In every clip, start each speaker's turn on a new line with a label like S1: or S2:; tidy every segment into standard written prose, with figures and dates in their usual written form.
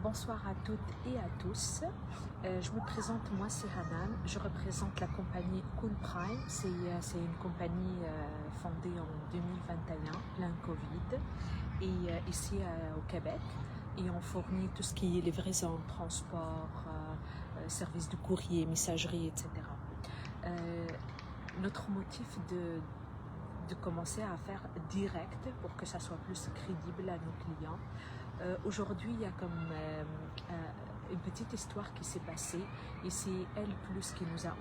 S1: Bonsoir à toutes et à tous. Je me présente, moi c'est Hanan. Je représente la compagnie Cool Prime. C'est une compagnie fondée en 2021, plein Covid, et ici au Québec. Et on fournit tout ce qui est livraison, transport, service de courrier, messagerie, etc. Notre motif de commencer à faire direct pour que ça soit plus crédible à nos clients. Aujourd'hui, il y a comme une petite histoire qui s'est passée et c'est elle plus qui nous a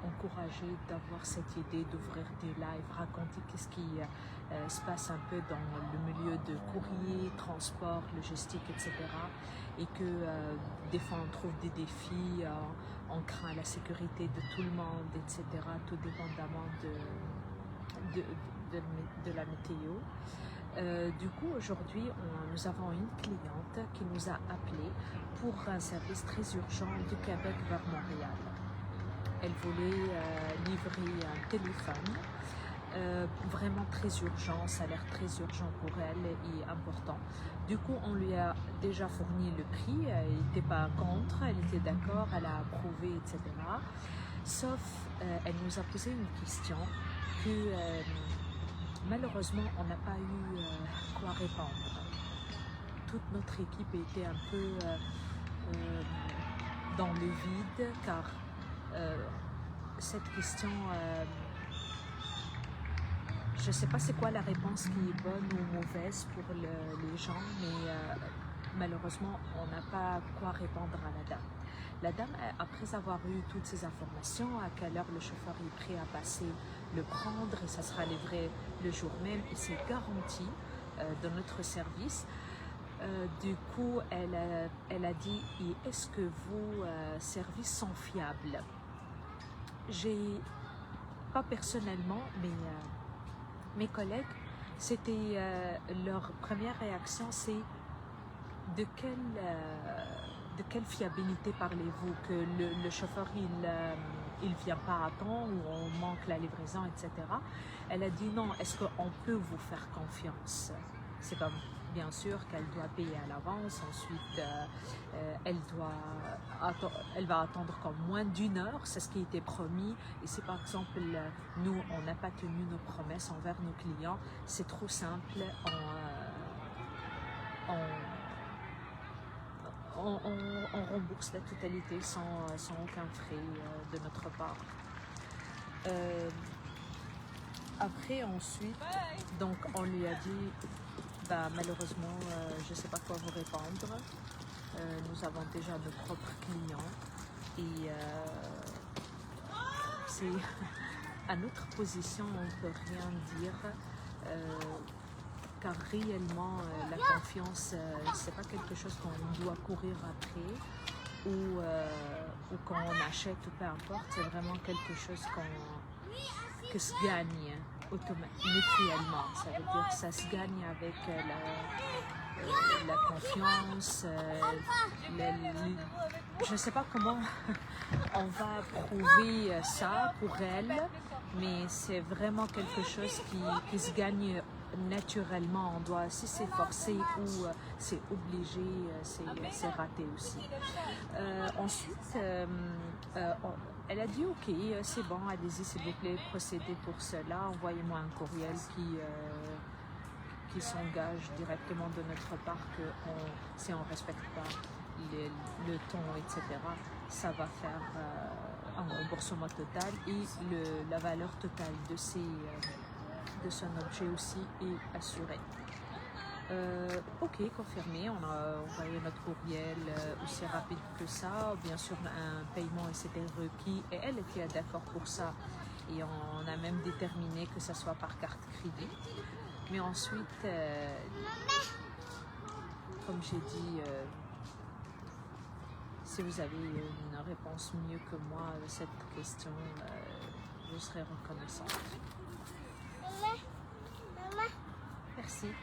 S1: encouragé d'avoir cette idée d'ouvrir des lives, raconter qu'est-ce qui se passe un peu dans le milieu de courrier, transport, logistique, etc. Et que des fois on trouve des défis, on craint la sécurité de tout le monde, etc. Tout dépendamment de la météo. Du coup, aujourd'hui, nous avons une cliente qui nous a appelé pour un service très urgent du Québec vers Montréal. Elle voulait livrer un téléphone, vraiment très urgent, ça a l'air très urgent pour elle et important. Du coup, on lui a déjà fourni le prix, elle n'était pas contre, elle était d'accord, elle a approuvé, etc. Sauf, elle nous a posé une question que... malheureusement, on n'a pas eu quoi répondre. Toute notre équipe était un peu dans le vide car cette question, je ne sais pas c'est quoi la réponse qui est bonne ou mauvaise pour les gens, mais malheureusement, on n'a pas quoi répondre à la dame. La dame, après avoir eu toutes ces informations, à quelle heure le chauffeur est prêt à passer le prendre et ça sera livré le jour même et c'est garanti dans notre service. Du coup, elle a dit, est-ce que vos services sont fiables? J'ai, pas personnellement, mais mes collègues, c'était leur première réaction, c'est de quelle fiabilité parlez-vous? Que le chauffeur, il vient pas à temps ou on manque la livraison, etc. Elle a dit non, est-ce qu'on peut vous faire confiance? C'est comme, bien sûr qu'elle doit payer à l'avance, ensuite elle va attendre comme moins d'une heure, c'est ce qui était promis. Et si par exemple, nous, on n'a pas tenu nos promesses envers nos clients, c'est trop simple, on rembourse la totalité sans aucun frais de notre part. Après, ensuite, donc on lui a dit, bah, malheureusement, je ne sais pas quoi vous répondre. Nous avons déjà nos propres clients et c'est à notre position, on ne peut rien dire. Car réellement, la confiance, c'est pas quelque chose qu'on doit courir après ou qu'on achète ou peu importe, c'est vraiment quelque chose que se gagne mutuellement. Ça veut dire que ça se gagne avec la confiance, je ne sais pas comment on va prouver ça pour elle, mais c'est vraiment quelque chose qui se gagne naturellement. On doit, si c'est forcé ou c'est obligé, c'est raté aussi. Ensuite, elle a dit ok, c'est bon, allez-y s'il vous plaît, procédez pour cela, envoyez-moi un courriel qui s'engage directement de notre part que si on ne respecte pas le ton, etc., ça va faire un remboursement total et la valeur totale de son objet aussi est assurée. Ok, confirmé, on a envoyé notre courriel aussi rapide que ça. Bien sûr, un paiement s'était requis et elle était d'accord pour ça. Et on a même déterminé que ça soit par carte crédit. Mais ensuite, comme j'ai dit, si vous avez une réponse mieux que moi à cette question, je serai reconnaissante. Merci.